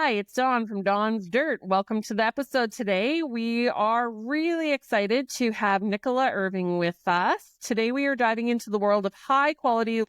Hi, it's Dawn from Dawn's Dirt. Welcome to the episode today. We are really excited to have Nicola Irving with us. Today we are diving into the world of high-quality,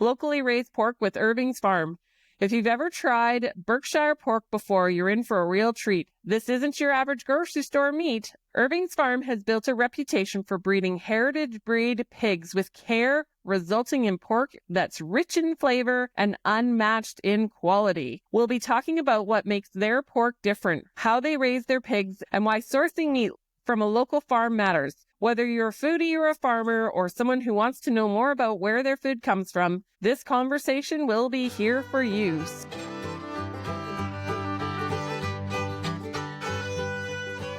locally raised pork with Irving's Farm. If you've ever tried Berkshire pork before, you're in for a real treat. This isn't your average grocery store meat. Irving's Farm has built a reputation for breeding heritage breed pigs with care, resulting in pork that's rich in flavor and unmatched in quality. We'll be talking about what makes their pork different, how they raise their pigs, and why sourcing meat from a local farm matters. Whether you're a foodie or a farmer or someone who wants to know more about where their food comes from, this conversation will be here for you.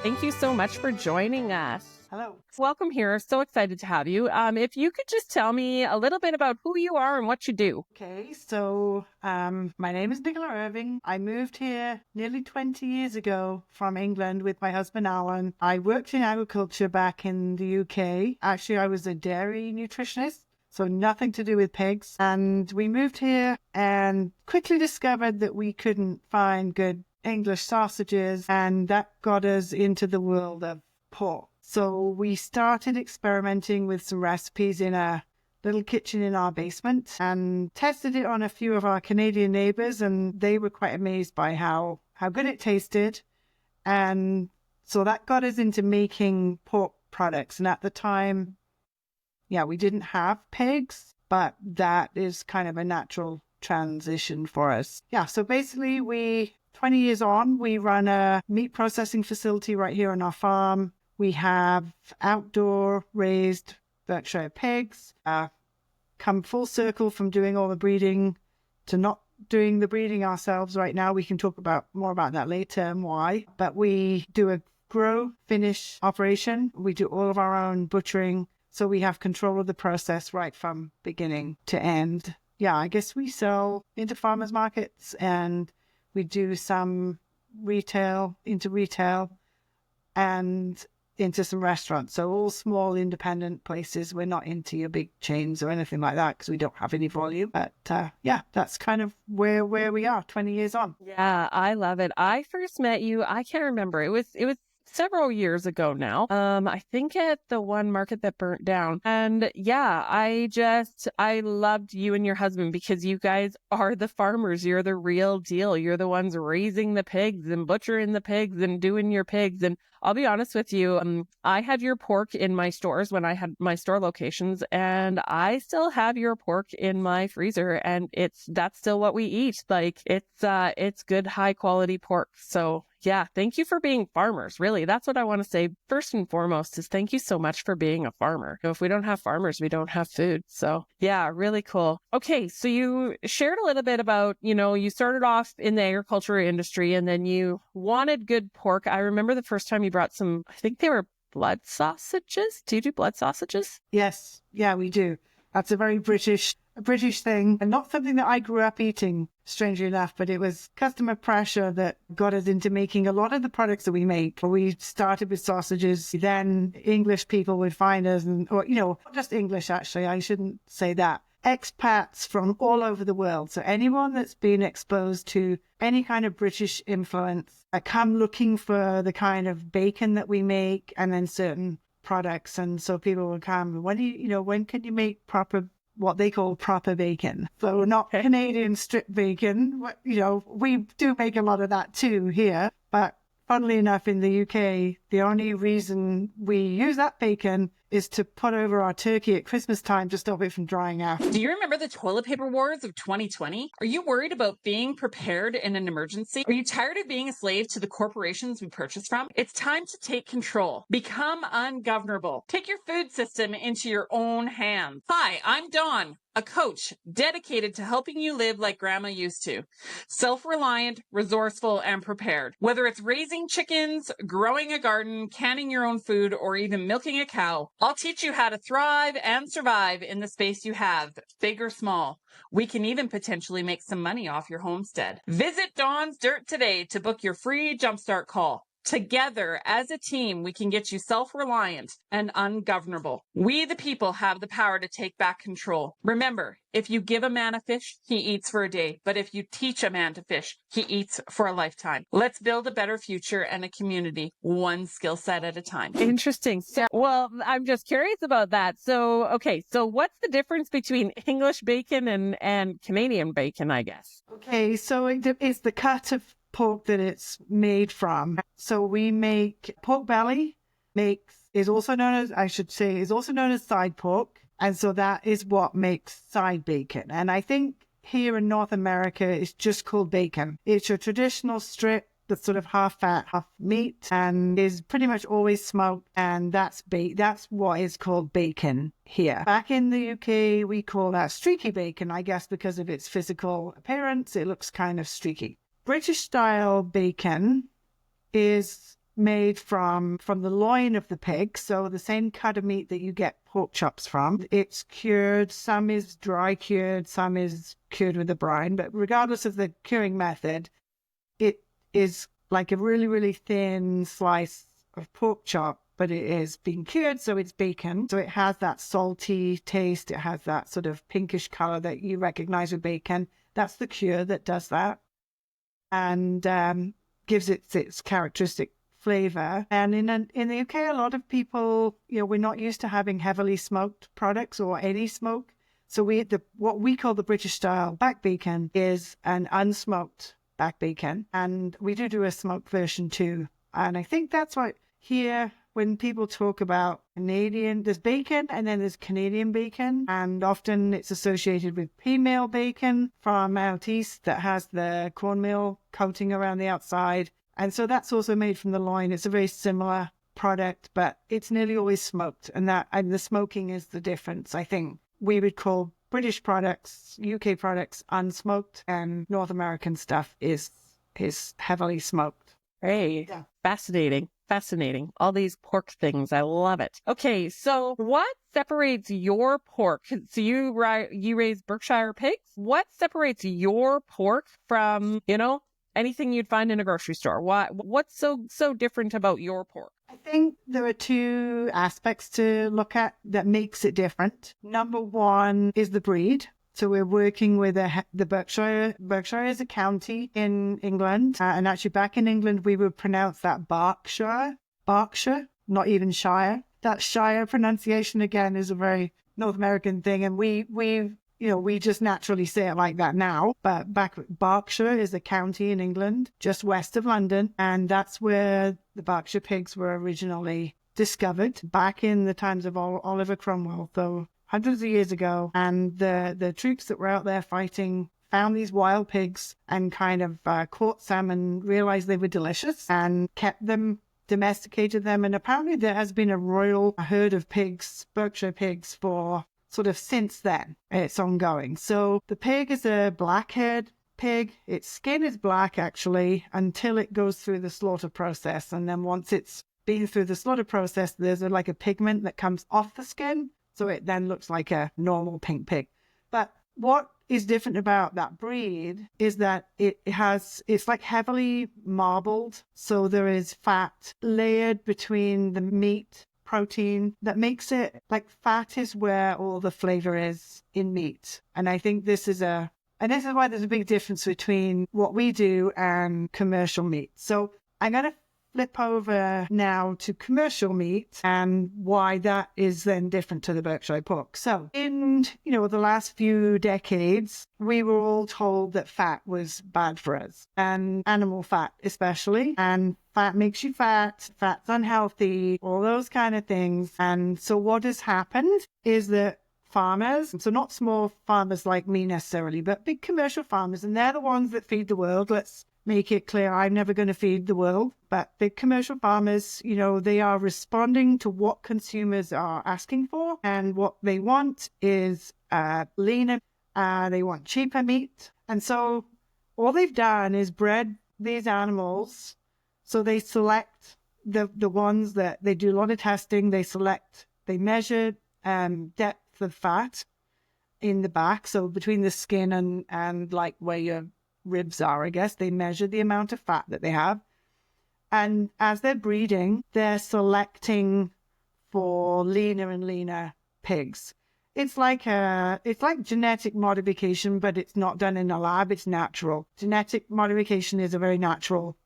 Thank you so much for joining us. Hello. Welcome here. So excited to have you. If you could just tell me a little bit about who you are and what you do. Okay, so my name is Nicola Irving. I moved here nearly 20 years ago from England with my husband Alan. I worked in agriculture back in the UK. Actually, I was a dairy nutritionist, so nothing to do with pigs. And we moved here and quickly discovered that we couldn't find good English sausages, and that got us into the world of pork. So we started experimenting with some recipes in a little kitchen in our basement and tested it on a few of our Canadian neighbors, and they were quite amazed by how good it tasted. And so that got us into making pork products. And at the time, we didn't have pigs, but that is kind of a natural transition for us. So basically 20 years on, we run a meat processing facility right here on our farm. We have outdoor raised Berkshire pigs, come full circle from doing all the breeding to not doing the breeding ourselves right now. We can talk more about that later and why. But we do a grow finish operation. We do all of our own butchering. So we have control of the process right from beginning to end. I guess we sell into farmers markets and we do some retail, and into some restaurants. So all small independent places. We're not into your big chains or anything like that because we don't have any volume. But that's kind of where we are 20 years on. Yeah, I love it. I first met you, I can't remember. It was several years ago now. I think at the one market that burnt down. And I loved you and your husband because you guys are the farmers. You're the real deal. You're the ones raising the pigs and butchering the pigs and doing your pigs. And I'll be honest with you, I had your pork in my stores when I had my store locations, and I still have your pork in my freezer, and that's still what we eat. Like it's good, high quality pork. So thank you for being farmers. Really, that's what I want to say. First and foremost is thank you so much for being a farmer. If we don't have farmers, we don't have food. So really cool. Okay. So you shared a little bit about, you started off in the agriculture industry and then you wanted good pork. I remember the first time you brought some, I think they were blood sausages. Do you do blood sausages? Yes. Yeah, we do. That's a very British thing, and not something that I grew up eating, strangely enough, but it was customer pressure that got us into making a lot of the products that we make. We started with sausages, then English people would find us, not just English, actually, I shouldn't say that. Expats from all over the world. So anyone that's been exposed to any kind of British influence, come looking for the kind of bacon that we make and then certain products. And so people would come, when can you make what they call proper bacon? So not Canadian strip bacon. We do make a lot of that too here. But funnily enough, in the UK, the only reason we use that bacon is to put over our turkey at Christmas time to stop it from drying out. Do you remember the toilet paper wars of 2020? Are you worried about being prepared in an emergency? Are you tired of being a slave to the corporations we purchase from? It's time to take control. Become ungovernable. Take your food system into your own hands. Hi, I'm Dawn, a coach dedicated to helping you live like grandma used to. Self-reliant, resourceful, and prepared. Whether it's raising chickens, growing a garden, canning your own food, or even milking a cow, I'll teach you how to thrive and survive in the space you have, big or small. We can even potentially make some money off your homestead. Visit Dawn's Dirt today to book your free jumpstart call. Together, as a team, we can get you self-reliant and ungovernable. We, the people, have the power to take back control. Remember, if you give a man a fish, he eats for a day. But if you teach a man to fish, he eats for a lifetime. Let's build a better future and a community, one skill set at a time. Interesting. So, well, I'm just curious about that. So, okay. So what's the difference between English bacon and Canadian bacon, I guess? Okay, so it's the cut of pork that it's made from. So we make pork belly, is also known as side pork. And so that is what makes side bacon. And I think here in North America, it's just called bacon. It's your traditional strip that's sort of half fat, half meat, and is pretty much always smoked. And that's what is called bacon here. Back in the UK, we call that streaky bacon, I guess, because of its physical appearance. It looks kind of streaky. British style bacon is made from the loin of the pig, so the same cut of meat that you get pork chops from. It's cured, some is dry cured, some is cured with a brine, but regardless of the curing method, it is like a really, really thin slice of pork chop, but it is being cured, so it's bacon. So it has that salty taste, it has that sort of pinkish color that you recognize with bacon. That's the cure that does that, and gives it its characteristic flavor. And in the UK, a lot of people, we're not used to having heavily smoked products or any smoke. So what we call the British style back bacon is an unsmoked back bacon, and we do a smoked version too. And I think that's why here, when people talk about Canadian, there's bacon and then there's Canadian bacon, and often it's associated with female bacon from out east that has the cornmeal coating around the outside. And so that's also made from the loin. It's a very similar product, but it's nearly always smoked, and the smoking is the difference. I think we would call British products, UK products, unsmoked, and North American stuff is heavily smoked. Hey, Yeah. Fascinating. All these pork things. I love it. Okay, so what separates your pork? So you raise Berkshire pigs. What separates your pork from, anything you'd find in a grocery store? What's so different about your pork? I think there are two aspects to look at that makes it different. Number one is the breed. So we're working with the Berkshire. Berkshire is a county in England. And actually back in England, we would pronounce that Berkshire, not even Shire. That Shire pronunciation, again, is a very North American thing. And we just naturally say it like that now. But Berkshire is a county in England, just west of London. And that's where the Berkshire pigs were originally discovered back in the times of Oliver Cromwell. So hundreds of years ago, and the troops that were out there fighting found these wild pigs and kind of caught some and realized they were delicious and kept them, domesticated them. And apparently there has been a royal herd of pigs, Berkshire pigs, for sort of since then. It's ongoing. So the pig is a black-haired pig. Its skin is black, actually, until it goes through the slaughter process. And then once it's been through the slaughter process, there's like a pigment that comes off the skin. So it then looks like a normal pink pig. But what is different about that breed is that it's like heavily marbled. So there is fat layered between the meat protein that makes it like fat is where all the flavor is in meat. And I think this is why there's a big difference between what we do and commercial meat. So I'm going to flip over now to commercial meat and why that is then different to the Berkshire pork. So in, the last few decades, we were all told that fat was bad for us, and animal fat especially, and fat makes you fat, fat's unhealthy, all those kind of things. And so what has happened is that farmers, so not small farmers like me necessarily, but big commercial farmers, and they're the ones that feed the world. Let's make it clear, I'm never going to feed the world, but big commercial farmers, they are responding to what consumers are asking for, and what they want is leaner, they want cheaper meat. And so all they've done is bred these animals. So they select the ones that they do a lot of testing. They measure depth of fat in the back. So between the skin and like where your ribs are, I guess, they measure the amount of fat that they have. And as they're breeding, they're selecting for leaner and leaner pigs. It's like genetic modification, but it's not done in a lab. It's natural. Genetic modification is a very natural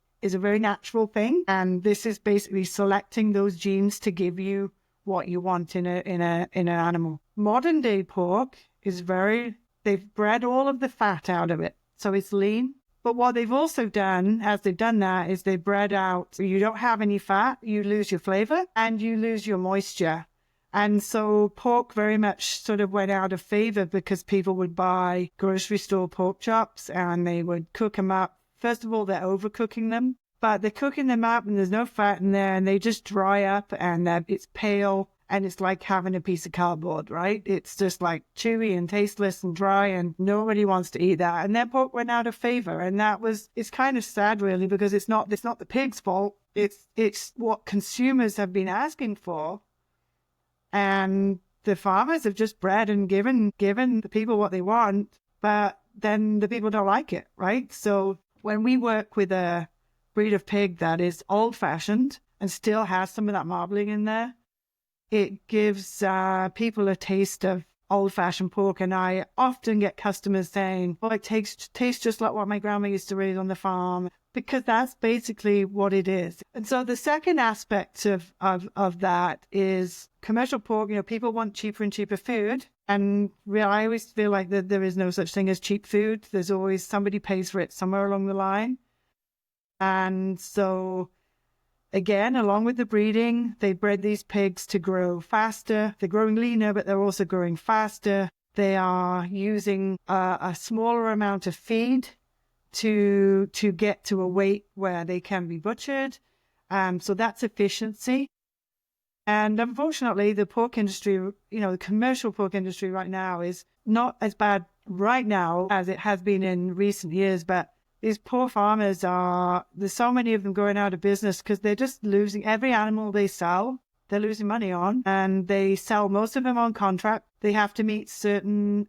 thing. And this is basically selecting those genes to give you what you want in an animal. Modern day pork is they've bred all of the fat out of it. So it's lean. But what they've also done, as they've done that, is they bred out, you don't have any fat, you lose your flavor, and you lose your moisture. And so pork very much sort of went out of favor because people would buy grocery store pork chops and they would cook them up. First of all, they're overcooking them, but they're cooking them up and there's no fat in there and they just dry up and it's pale and it's like having a piece of cardboard, right? It's just like chewy and tasteless and dry and nobody wants to eat that. And their pork went out of favor. And it's kind of sad really because it's not the pig's fault. It's what consumers have been asking for. And the farmers have just bred and given the people what they want, but then the people don't like it, right? So when we work with a breed of pig that is old-fashioned and still has some of that marbling in there, it gives people a taste of old-fashioned pork. And I often get customers saying, well, it tastes just like what my grandma used to raise on the farm, because that's basically what it is. And so the second aspect of that is commercial pork. You know, people want cheaper and cheaper food. And I always feel like that there is no such thing as cheap food. There's always somebody pays for it somewhere along the line. And so, again, along with the breeding, they bred these pigs to grow faster. They're growing leaner, but they're also growing faster. They are using a smaller amount of feed to get to a weight where they can be butchered. So that's efficiency. And unfortunately, the pork industry, the commercial pork industry right now is not as bad right now as it has been in recent years. But these poor farmers there's so many of them going out of business because they're just losing every animal they sell. They're losing money on, and they sell most of them on contract. They have to meet certain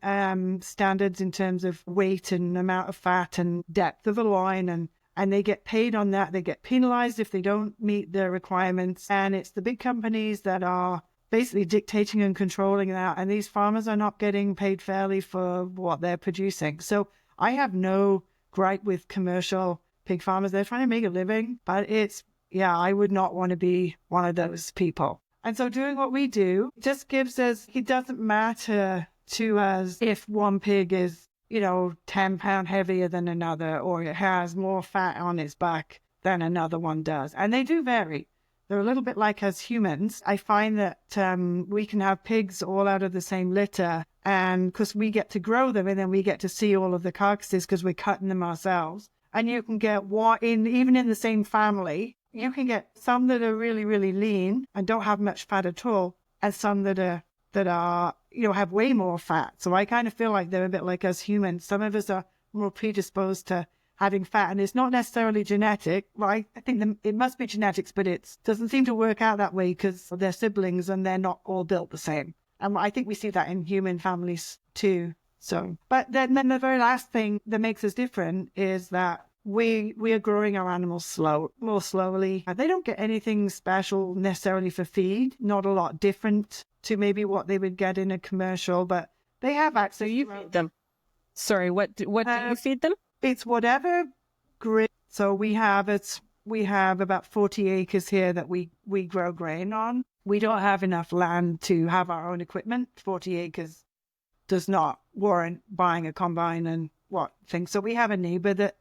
standards in terms of weight and amount of fat and depth of the loin, and they get paid on that. They get penalized if they don't meet their requirements. And it's the big companies that are basically dictating and controlling that. And these farmers are not getting paid fairly for what they're producing. So I have no gripe with commercial pig farmers. They're trying to make a living, but I would not want to be one of those people. And so doing what we do just gives us, it doesn't matter to us if one pig is, 10 pounds heavier than another, or it has more fat on its back than another one does. And they do vary. They're a little bit like us humans. I find that we can have pigs all out of the same litter, and because we get to grow them and then we get to see all of the carcasses because we're cutting them ourselves. And you can get even in the same family, you can get some that are really, really lean and don't have much fat at all, and some that are have way more fat. So I kind of feel like they're a bit like us humans. Some of us are more predisposed to having fat, and it's not necessarily genetic, right? I think it must be genetics, but it doesn't seem to work out that way because they're siblings and they're not all built the same. And I think we see that in human families too. So, but then the very last thing that makes us different is that we are growing our animals more slowly. They don't get anything special necessarily for feed, not a lot different to maybe what they would get in a commercial, but they have access. So you feed them. Sorry, what do you feed them? It's whatever grain. So we have about 40 acres here that we grow grain on. We don't have enough land to have our own equipment. 40 acres does not warrant buying a combine and things. So we have a neighbor that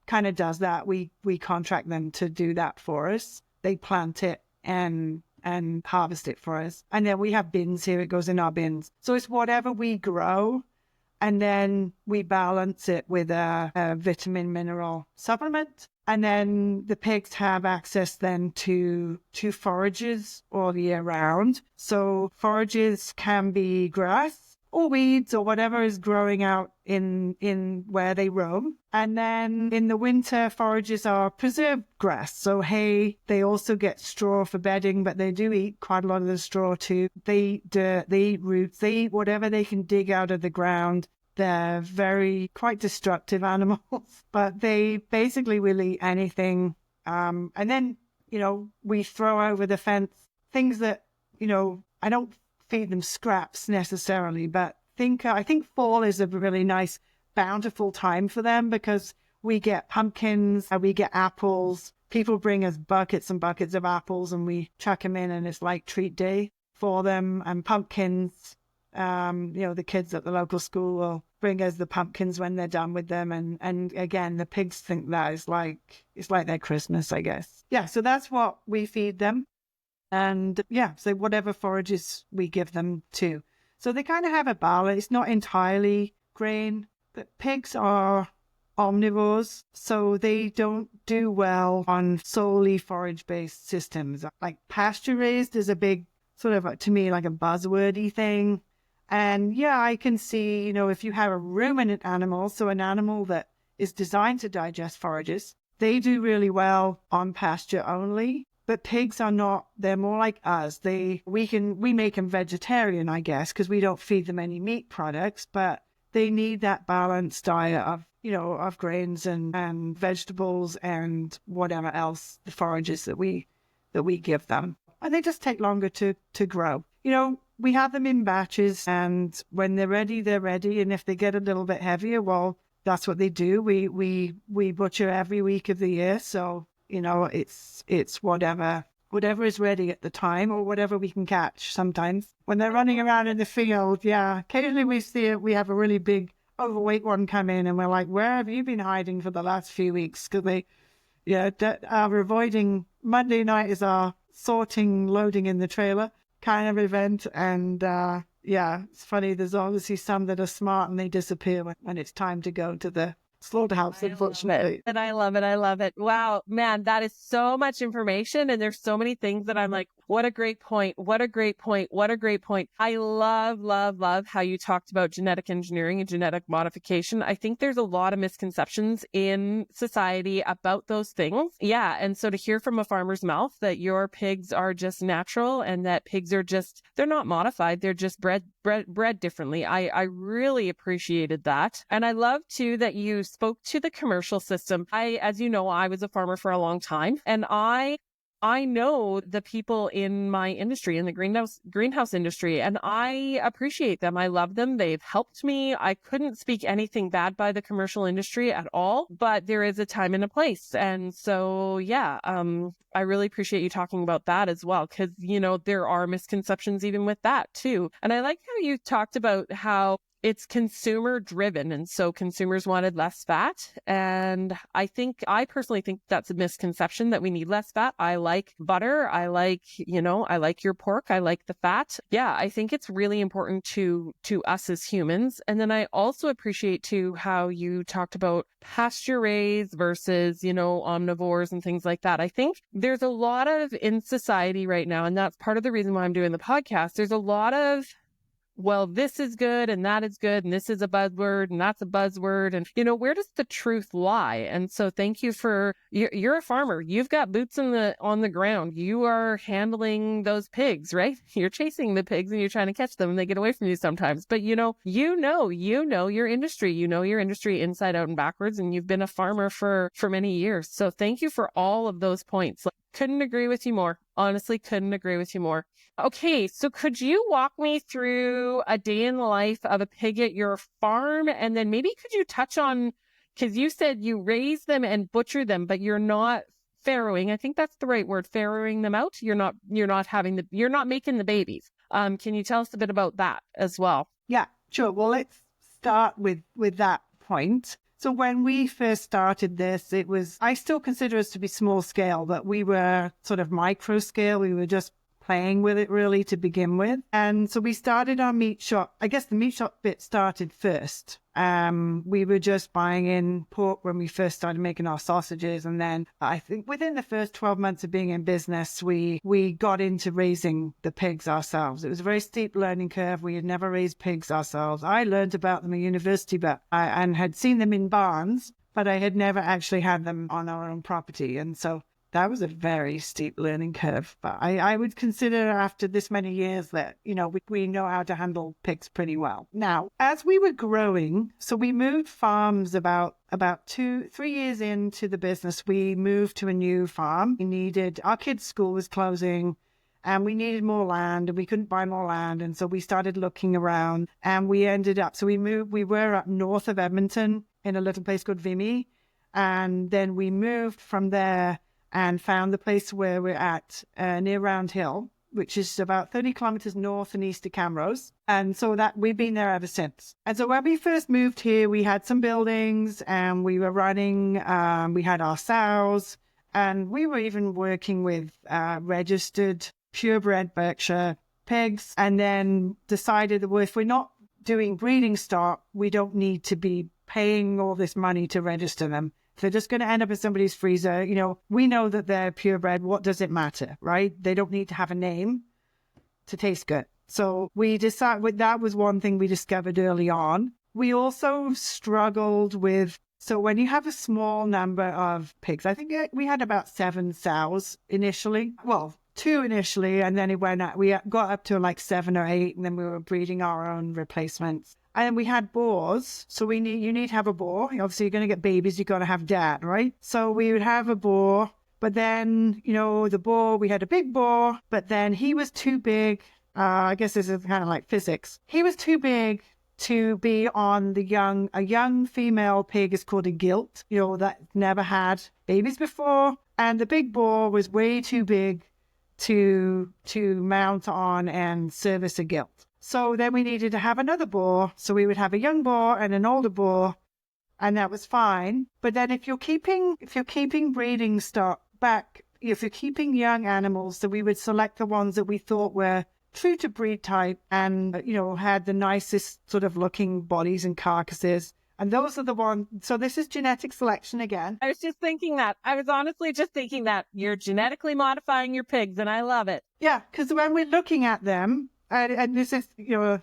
kind of does that. We contract them to do that for us. They plant it and harvest it for us. And then we have bins here. It goes in our bins. So it's whatever we grow. And then we balance it with a vitamin mineral supplement. And then the pigs have access then to forages all year round. So forages can be grass or weeds or whatever is growing out in where they roam. And then in the winter, forages are preserved grass. So hay, they also get straw for bedding, but they do eat quite a lot of the straw too. They eat dirt, they eat roots, they eat whatever they can dig out of the ground. They're quite destructive animals, but they basically will eat anything And then, we throw over the fence things that, I don't feed them scraps necessarily, but I think fall is a really nice, bountiful time for them because we get pumpkins, we get apples. People bring us buckets and buckets of apples and we chuck them in and it's like treat day for them. And pumpkins, the kids at the local school will bring us the pumpkins when they're done with them. And again, the pigs think that it's like their Christmas, I guess. Yeah, so that's what we feed them. And so whatever forages we give them too. So they kind of have a balance. It's not entirely grain, but pigs are omnivores, so they don't do well on solely forage-based systems. Like pasture-raised is a big sort of, to me, like a buzzwordy thing. And I can see, if you have a ruminant animal, so an animal that is designed to digest forages, they do really well on pasture only. But pigs are not, they're more like us. We make them vegetarian, I guess, because we don't feed them any meat products, but they need that balanced diet of, of grains and vegetables and whatever else, the forages that we give them. And they just take longer to grow. We have them in batches, and when they're ready, they're ready. And if they get a little bit heavier, well, that's what they do. We butcher every week of the year, so it's whatever is ready at the time or whatever we can catch sometimes. When they're running around in the field, occasionally we have a really big overweight one come in and we're like, where have you been hiding for the last few weeks? Because we're avoiding, Monday night is our sorting, loading in the trailer kind of event. And it's funny, there's obviously some that are smart and they disappear when it's time to go to the slaughterhouse, unfortunately. And I love it. I love it. Wow, man, that is so much information. And there's so many things that I'm like, what a great point. What a great point. What a great point. I love, love, love how you talked about genetic engineering and genetic modification. I think there's a lot of misconceptions in society about those things. Yeah. And so to hear from a farmer's mouth that your pigs are just natural and that pigs are they're not modified. They're just bred differently. I really appreciated that. And I love too that you spoke to the commercial system. As you know, I was a farmer for a long time, and I know the people in my industry, in the greenhouse industry, and I appreciate them. I love them. They've helped me. I couldn't speak anything bad by the commercial industry at all, but there is a time and a place. And so, I really appreciate you talking about that as well, because, there are misconceptions even with that too. And I like how you talked about how it's consumer driven. And so consumers wanted less fat. And I personally think that's a misconception that we need less fat. I like butter. I like your pork. I like the fat. Yeah. I think it's really important to us as humans. And then I also appreciate too, how you talked about pasture raised versus, omnivores and things like that. I think there's a lot of in society right now, and that's part of the reason why I'm doing the podcast. There's a lot of, well, this is good and that is good and this is a buzzword and that's a buzzword. And, where does the truth lie? And so thank you you're a farmer. You've got boots on the ground. You are handling those pigs, right? You're chasing the pigs and you're trying to catch them and they get away from you sometimes. But you know your industry. You know your industry inside out and backwards, and you've been a farmer for many years. So thank you for all of those points. Couldn't agree with you more. Honestly, couldn't agree with you more. Okay, so could you walk me through a day in the life of a pig at your farm? And then maybe could you touch on, because you said you raise them and butcher them, but you're not farrowing. I think that's the right word, farrowing them out. You're not making the babies. Can you tell us a bit about that as well? Yeah, sure. Well, let's start with that point. So when we first started this, I still consider us to be small scale, but we were sort of micro scale. We were just playing with it really to begin with. And so we started our meat shop. I guess the meat shop bit started first. We were just buying in pork when we first started making our sausages. And then I think within the first 12 months of being in business, we got into raising the pigs ourselves. It was a very steep learning curve. We had never raised pigs ourselves. I learned about them at university, and had seen them in barns, but I had never actually had them on our own property. And so That was a very steep learning curve. But I would consider after this many years that, we know how to handle pigs pretty well. Now, as we were growing, so we moved farms about 3 years into the business, we moved to a new farm. Our kids' school was closing and we needed more land and we couldn't buy more land. And so we started looking around and we were up north of Edmonton in a little place called Vimy. And then we moved from there and found the place where we're at near Round Hill, which is about 30 kilometers north and east of Camrose. And so that we've been there ever since. And so when we first moved here, we had some buildings and we were running, we had our sows, and we were even working with registered purebred Berkshire pigs, and then decided that, well, if we're not doing breeding stock, we don't need to be paying all this money to register them. If they're just going to end up in somebody's freezer, we know that they're purebred. What does it matter, right? They don't need to have a name to taste good. So we decided that was one thing we discovered early on. We also struggled with, so when you have a small number of pigs, I think we had about 7 sows initially. Well, 2 initially, and then we got up to like 7 or 8, and then we were breeding our own replacements. And we had boars, so you need to have a boar. Obviously, you're going to get babies, you've got to have dad, right? So we would have a boar, but then, the boar, we had a big boar, but then he was too big. I guess this is kind of like physics. He was too big to be on a young female pig is called a gilt, that never had babies before. And the big boar was way too big to mount on and service a gilt. So then we needed to have another boar. So we would have a young boar and an older boar, and that was fine. But then if you're keeping breeding stock back, if you're keeping young animals, so we would select the ones that we thought were true to breed type and, had the nicest sort of looking bodies and carcasses. And those are the ones. So this is genetic selection again. I was just thinking that. I was honestly just thinking that you're genetically modifying your pigs, and I love it. Yeah, because when we're looking at them, and this is,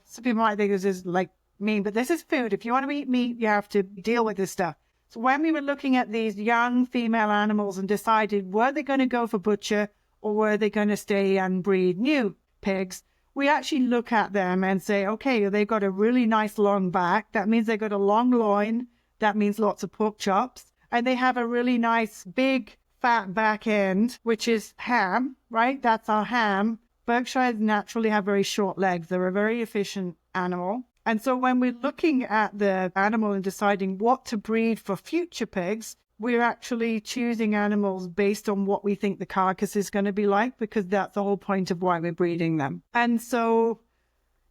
some people might think this is like mean, but this is food. If you want to eat meat, you have to deal with this stuff. So when we were looking at these young female animals and decided, were they going to go for butcher or were they going to stay and breed new pigs, we actually look at them and say, okay, they've got a really nice long back. That means they've got a long loin. That means lots of pork chops. And they have a really nice big fat back end, which is ham, right? That's our ham. Berkshires naturally have very short legs. They're a very efficient animal. And so when we're looking at the animal and deciding what to breed for future pigs, we're actually choosing animals based on what we think the carcass is going to be like, because that's the whole point of why we're breeding them. And so,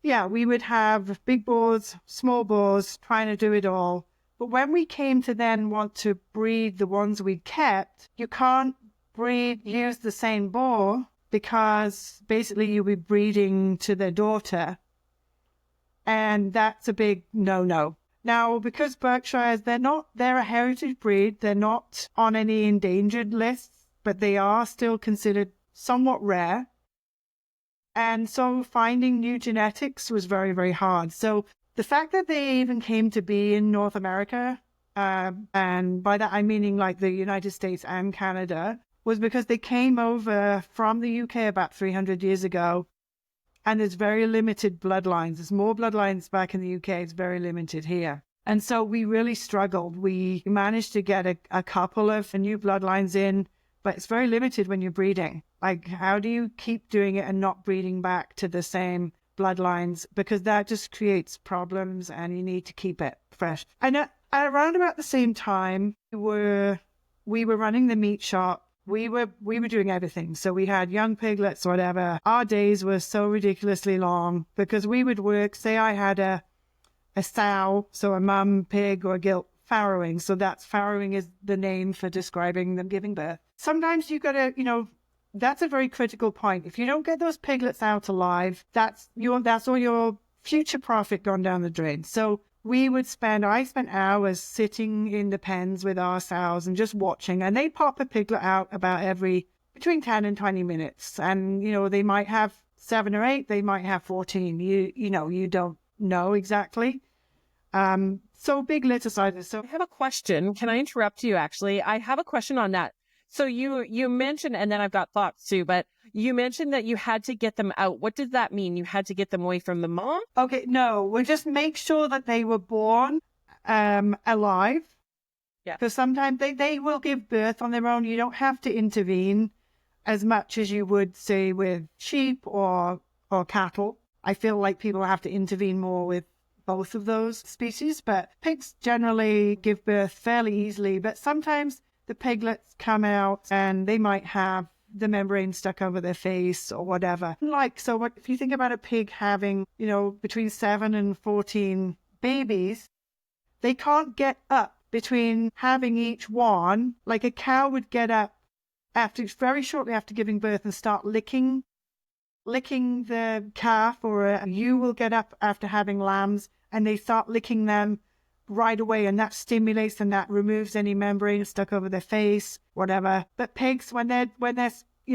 yeah, we would have big boars, small boars, trying to do it all. But when we came to then want to breed the ones we kept, you can't use the same boar, because basically you'll be breeding to their daughter. And that's a big no-no. Now, because Berkshires, they're a heritage breed. They're not on any endangered lists, but they are still considered somewhat rare. And so finding new genetics was very, very hard. So the fact that they even came to be in North America, and by that I'm meaning like the United States and Canada, was because they came over from the UK about 300 years ago. And there's very limited bloodlines. There's more bloodlines back in the UK. It's very limited here. And so we really struggled. We managed to get a couple of new bloodlines in, but it's very limited when you're breeding. Like, how do you keep doing it and not breeding back to the same bloodlines? Because that just creates problems and you need to keep it fresh. And around about the same time, we were running the meat shop. We were doing everything. So we had young piglets, whatever. Our days were so ridiculously long because we would work, say I had a sow, so a mum pig or a gilt, farrowing. So farrowing is the name for describing them giving birth. Sometimes you got to, that's a very critical point. If you don't get those piglets out alive, that's all your future profit gone down the drain. So I spent hours sitting in the pens with our sows and just watching, and they pop a piglet out about between 10 and 20 minutes. And, they might have 7 or 8, they might have 14. You don't know exactly. So big litter sizes. So I have a question. Can I interrupt you, actually? I have a question on that. So you mentioned, and then I've got thoughts too, but you mentioned that you had to get them out. What does that mean? You had to get them away from the mom? Okay, no, we'll just make sure that they were born alive. Yeah. Because sometimes they will give birth on their own. You don't have to intervene as much as you would, say, with sheep or cattle. I feel like people have to intervene more with both of those species, but pigs generally give birth fairly easily. But sometimes the piglets come out and they might have the membrane stuck over their face or whatever. If you think about a pig having, between 7 and 14 babies, they can't get up between having each one. Like a cow would get up very shortly after giving birth and start licking the calf, or a ewe will get up after having lambs and they start licking them right away, and that stimulates and that removes any membrane stuck over their face, whatever. But pigs, when they're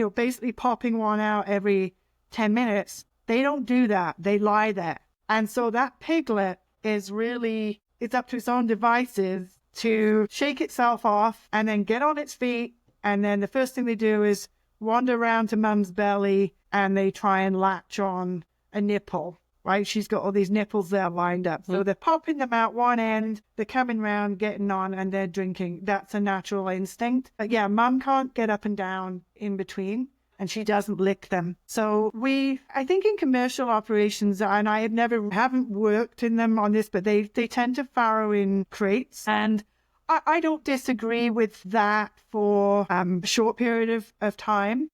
basically popping one out every 10 minutes, they don't do that. They lie there. And so that piglet is really, it's up to its own devices to shake itself off and then get on its feet. And then the first thing they do is wander around to mum's belly and they try and latch on a nipple, right? She's got all these nipples there lined up. So they're popping them out one end, they're coming round, getting on, and they're drinking. That's a natural instinct. But yeah, mum can't get up and down in between, and she doesn't lick them. So I think in commercial operations, and I haven't worked in them on this, but they tend to farrow in crates. And I don't disagree with that for a short period of time,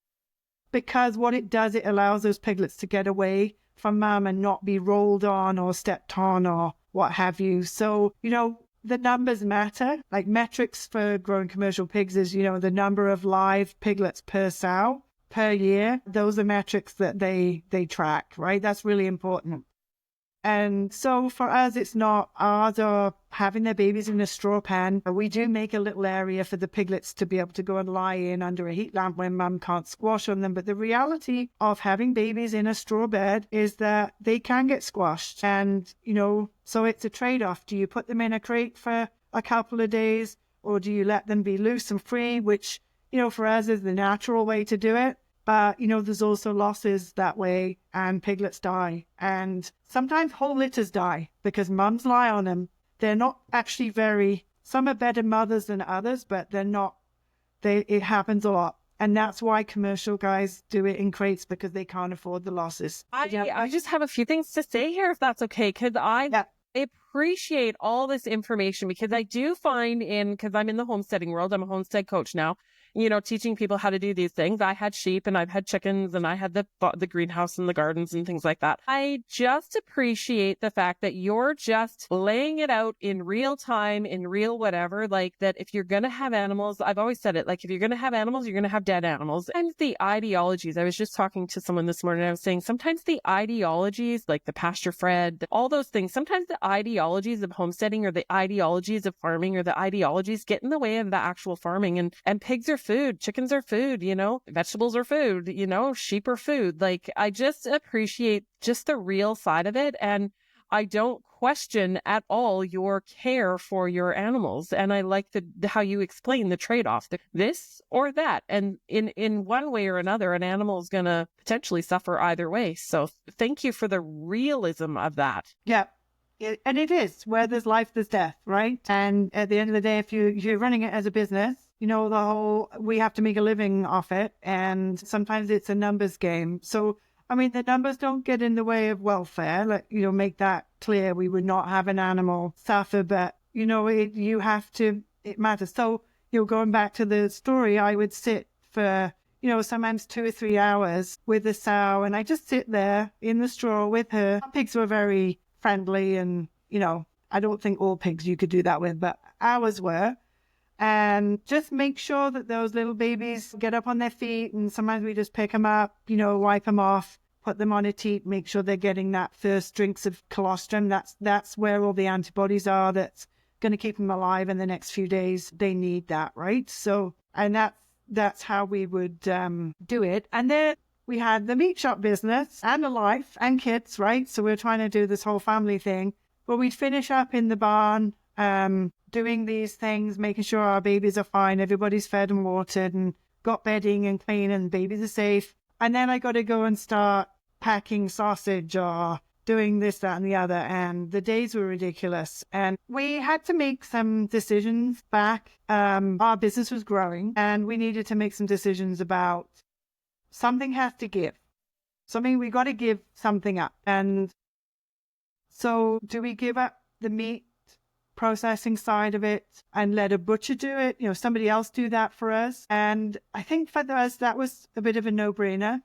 because what it does, it allows those piglets to get away from mum and not be rolled on or stepped on or what have you. So, the numbers matter. Like metrics for growing commercial pigs is, the number of live piglets per sow per year. Those are metrics that they track, right? That's really important. And so for us, it's not ours or having their babies in a straw pen. We do make a little area for the piglets to be able to go and lie in under a heat lamp when mum can't squash on them. But the reality of having babies in a straw bed is that they can get squashed. And, so it's a trade-off. Do you put them in a crate for a couple of days, or do you let them be loose and free, which, for us is the natural way to do it? But, there's also losses that way, and piglets die. And sometimes whole litters die because mums lie on them. They're not actually some are better mothers than others, but it happens a lot. And that's why commercial guys do it in crates, because they can't afford the losses. I just have a few things to say here, if that's okay, because I appreciate all this information, because I do find because I'm in the homesteading world, I'm a homestead coach now, teaching people how to do these things. I had sheep and I've had chickens and I had the greenhouse and the gardens and things like that. I just appreciate the fact that you're just laying it out in real time, in real whatever, like that if you're going to have animals, I've always said it, like if you're going to have animals, you're going to have dead animals. And the ideologies, I was just talking to someone this morning, I was saying sometimes the ideologies, like the pasture-fed, all those things, sometimes the ideologies of homesteading or the ideologies of farming or the ideologies get in the way of the actual farming. And pigs are food, chickens are food, vegetables are food, sheep are food. Like, I just appreciate just the real side of it. And I don't question at all your care for your animals. And I like how you explain the trade-off, this or that. And in one way or another, an animal is going to potentially suffer either way. So thank you for the realism of that. Yeah. And it is, where there's life, there's death, right? And at the end of the day, if you're running it as a business, we have to make a living off it. And sometimes it's a numbers game. So, the numbers don't get in the way of welfare. Make that clear. We would not have an animal suffer, but, it matters. So, going back to the story, I would sit for, sometimes 2 or 3 hours with the sow, and I just sit there in the straw with her. Our pigs were very friendly, and, I don't think all pigs you could do that with, but ours were. And just make sure that those little babies get up on their feet. And sometimes we just pick them up, wipe them off, put them on a teat, make sure they're getting that first drinks of colostrum. That's where all the antibodies are. That's going to keep them alive in the next few days. They need that, right? So, and that's how we would do it. And then we had the meat shop business and a life and kids, right? So we're trying to do this whole family thing. But we'd finish up in the barn, doing these things, making sure our babies are fine, everybody's fed and watered and got bedding and clean and babies are safe. And then I got to go and start packing sausage or doing this, that, and the other. And the days were ridiculous. And we had to make some decisions back. Our business was growing and we needed to make some decisions about something has to give. We got to give something up. And so do we give up the meat processing side of it and let a butcher do it? Somebody else do that for us. And I think for us, that was a bit of a no-brainer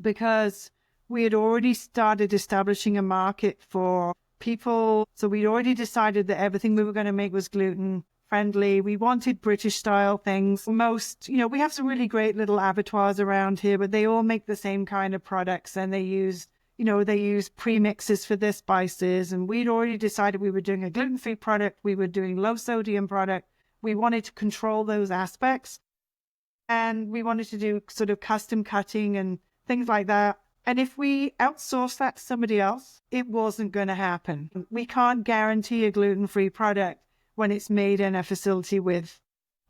because we had already started establishing a market for people. So we'd already decided that everything we were going to make was gluten friendly. We wanted British style things. We have some really great little abattoirs around here, but they all make the same kind of products and they use premixes for their spices. And we'd already decided we were doing a gluten-free product. We were doing low sodium product. We wanted to control those aspects. And we wanted to do sort of custom cutting and things like that. And if we outsource that to somebody else, it wasn't going to happen. We can't guarantee a gluten-free product when it's made in a facility with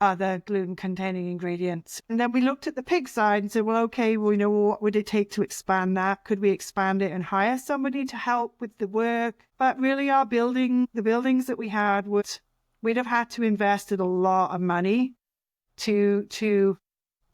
other gluten-containing ingredients. And then we looked at the pig side and said, what would it take to expand that? Could we expand it and hire somebody to help with the work? But really the buildings that we had, we'd have had to invest a lot of money to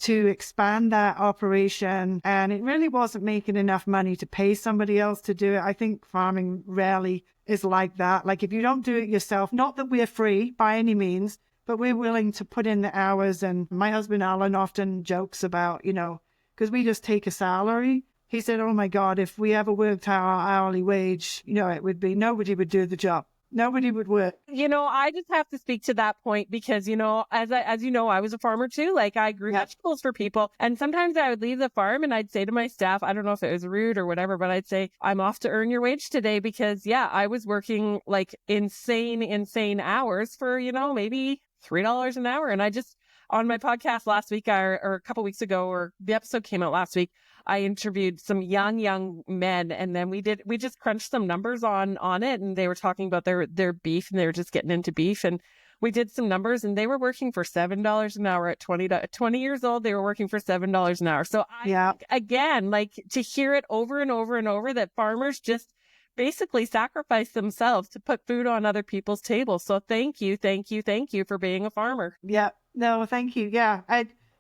expand that operation. And it really wasn't making enough money to pay somebody else to do it. I think farming rarely is like that. Like if you don't do it yourself, not that we're free by any means, but we're willing to put in the hours. And my husband, Alan, often jokes about, because we just take a salary. He said, oh my God, if we ever worked our hourly wage, it would be nobody would do the job. Nobody would work. I just have to speak to that point because, as you know, I was a farmer too. Like I grew vegetables for people. And sometimes I would leave the farm and I'd say to my staff, I don't know if it was rude or whatever, but I'd say, I'm off to earn your wage today because I was working like insane hours for, maybe $3 an hour. And I just, on my podcast last week or a couple weeks ago, or the episode came out last week, I interviewed some young men and then we just crunched some numbers on it and they were talking about their beef and they were just getting into beef and we did some numbers and they were working for $7 an hour at 20 years old. They were working for $7 an hour. So again, like to hear it over and over and over that farmers just basically sacrifice themselves to put food on other people's tables. So thank you for being a farmer. Yeah, no, thank you. Yeah.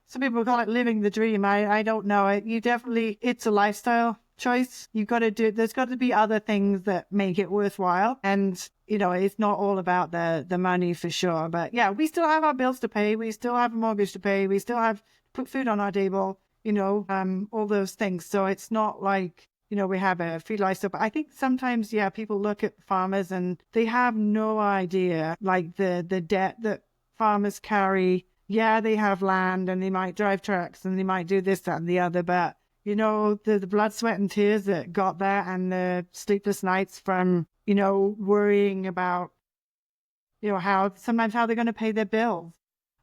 Some people call it living the dream. I don't know. It's a lifestyle choice. There's got to be other things that make it worthwhile. And, it's not all about the money for sure. But yeah, we still have our bills to pay. We still have a mortgage to pay. We still have to put food on our table, all those things. So it's not like, we have a free lifestyle. But I think sometimes, people look at farmers and they have no idea, like the debt that farmers carry. Yeah, they have land and they might drive trucks and they might do this, that, and the other. But, the blood, sweat, and tears that got there and the sleepless nights from, worrying about, how they're going to pay their bills.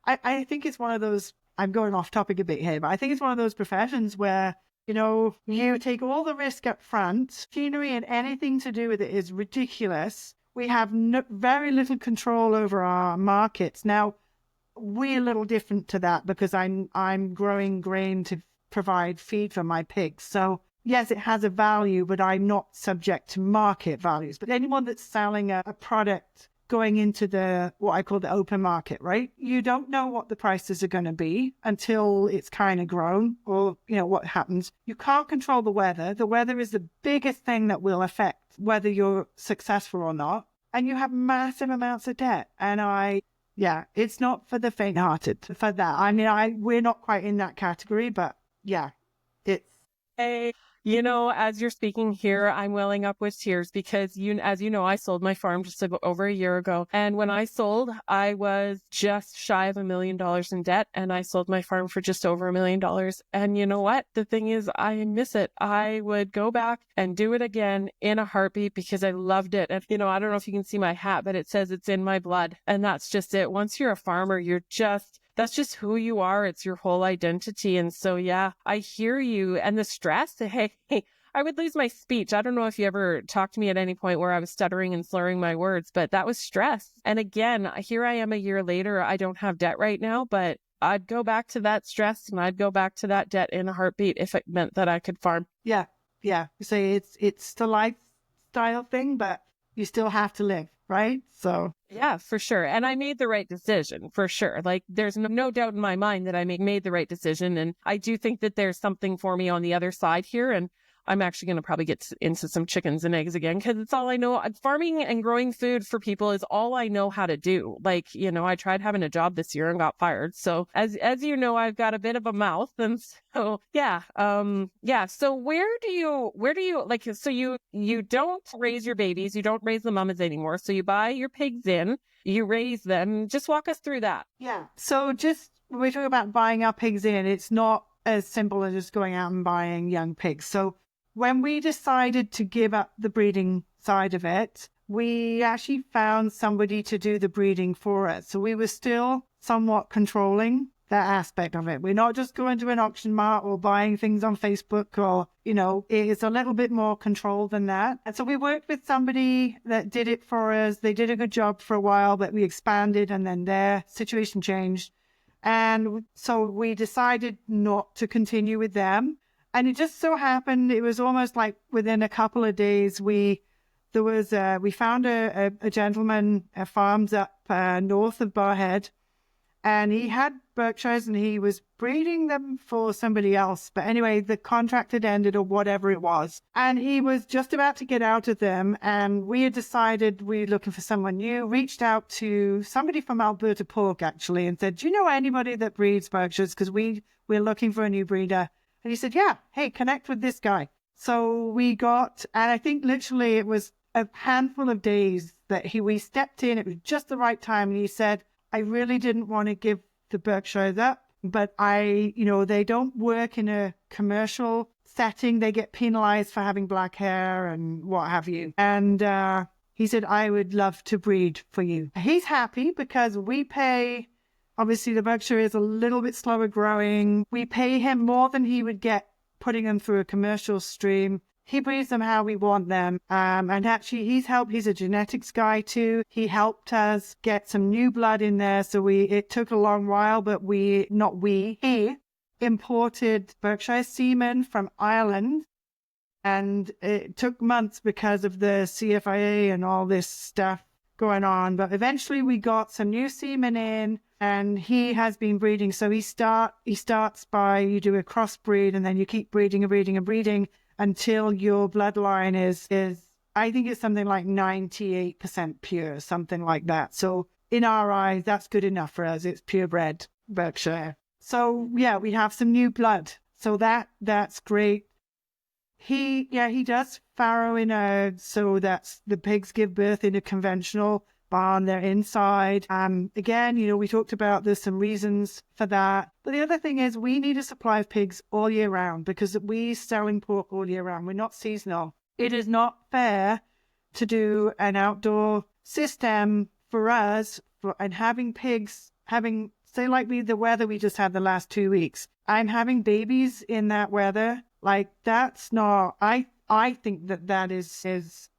I think it's one of those, I'm going off topic a bit here, but I think it's one of those professions where, you take all the risk up front. Machinery and anything to do with it is ridiculous. We have very little control over our markets. Now, we're a little different to that because I'm growing grain to provide feed for my pigs. So yes, it has a value, but I'm not subject to market values. But anyone that's selling a product going into what I call the open market, right? You don't know what the prices are going to be until it's kind of grown or, what happens. You can't control the weather. The weather is the biggest thing that will affect whether you're successful or not. And you have massive amounts of debt. And it's not for the faint-hearted for that. I mean, we're not quite in that category, but it's. Hey, as you're speaking here, I'm welling up with tears because as you know, I sold my farm just over a year ago. And when I sold, I was just shy of $1 million in debt and I sold my farm for just over $1 million. And you know what? The thing is, I miss it. I would go back and do it again in a heartbeat because I loved it. And, I don't know if you can see my hat, but it says it's in my blood. And that's just it. Once you're a farmer, that's just who you are. It's your whole identity. And so, I hear you. And the stress, hey, I I would lose my speech. I don't know if you ever talked to me at any point where I was stuttering and slurring my words, but that was stress. And again, here I am a year later. I don't have debt right now, but I'd go back to that stress and I'd go back to that debt in a heartbeat if it meant that I could farm. Yeah. Yeah. You say it's the lifestyle thing, but you still have to live, right? So yeah, for sure. And I made the right decision, for sure. Like, there's no doubt in my mind that I made the right decision. And I do think that there's something for me on the other side here. And I'm actually going to probably get into some chickens and eggs again, because it's all I know. Farming and growing food for people is all I know how to do. Like, you know, I tried having a job this year and got fired. So as you know, I've got a bit of a mouth. And so, yeah. So where do you like, so you don't raise your babies, you don't raise the mamas anymore. So you buy your pigs in, you raise them. Just walk us through that. Yeah. So just when we're talking about buying our pigs in, it's not as simple as just going out and buying young pigs. So when we decided to give up the breeding side of it, we actually found somebody to do the breeding for us. So we were still somewhat controlling that aspect of it. We're not just going to an auction mart or buying things on Facebook, or, you know, it's a little bit more controlled than that. And so we worked with somebody that did it for us. They did a good job for a while, but we expanded and then their situation changed. And so we decided not to continue with them. And it just so happened, it was almost like within a couple of days, we found a gentleman, farms up north of Barhead, and he had Berkshires and he was breeding them for somebody else. But anyway, the contract had ended or whatever it was. And he was just about to get out of them. And we had decided we were looking for someone new, reached out to somebody from Alberta Pork, actually, and said, do you know anybody that breeds Berkshires? Because we're looking for a new breeder. And he said, yeah, hey, connect with this guy. So we got, and I think literally it was a handful of days that we stepped in. It was just the right time. And he said, I really didn't want to give the Berkshires up, but they don't work in a commercial setting. They get penalized for having black hair and what have you. And he said, I would love to breed for you. He's happy because we pay. Obviously, the Berkshire is a little bit slower growing. We pay him more than he would get putting them through a commercial stream. He breeds them how we want them. And actually, he's a genetics guy too. He helped us get some new blood in there. So it took a long while, but he imported Berkshire semen from Ireland. And it took months because of the CFIA and all this stuff going on. But eventually we got some new semen in. And he has been breeding. So he starts by, you do a crossbreed and then you keep breeding and breeding and breeding until your bloodline is I think it's something like 98% pure, something like that. So in our eyes, that's good enough for us. It's purebred Berkshire. So yeah, we have some new blood. So that's great. He does farrow in so that's the pigs give birth in a conventional barn, they're inside. Again, we talked about there's some reasons for that. But the other thing is we need a supply of pigs all year round because we're selling pork all year round. We're not seasonal. It is not fair to do an outdoor system for us and having pigs, say like the weather we just had the last 2 weeks. I'm having babies in that weather. Like that's not, I think that is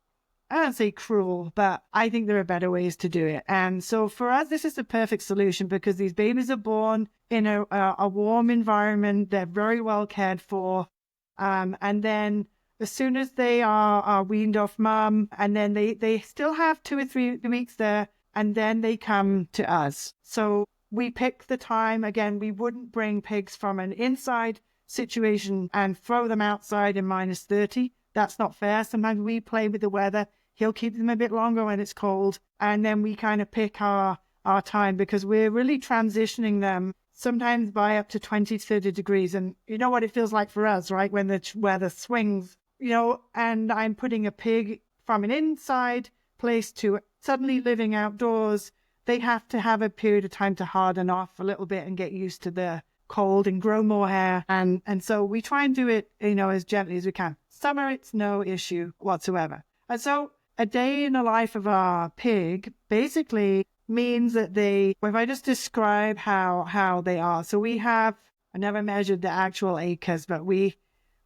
I don't say cruel, but I think there are better ways to do it. And so for us, this is the perfect solution because these babies are born in a warm environment. They're very well cared for. And then as soon as they are weaned off mum, and then they still have 2 or 3 weeks there, and then they come to us. So we pick the time. Again, we wouldn't bring pigs from an inside situation and throw them outside in -30. That's not fair. Sometimes we play with the weather. He'll keep them a bit longer when it's cold. And then we kind of pick our time because we're really transitioning them sometimes by up to 20, 30 degrees. And you know what it feels like for us, right? When the weather swings, and I'm putting a pig from an inside place to suddenly living outdoors. They have to have a period of time to harden off a little bit and get used to the cold and grow more hair. And so we try and do it, as gently as we can. Summer, it's no issue whatsoever. And so a day in the life of our pig basically means that if I just describe how they are. So we have, I never measured the actual acres, but we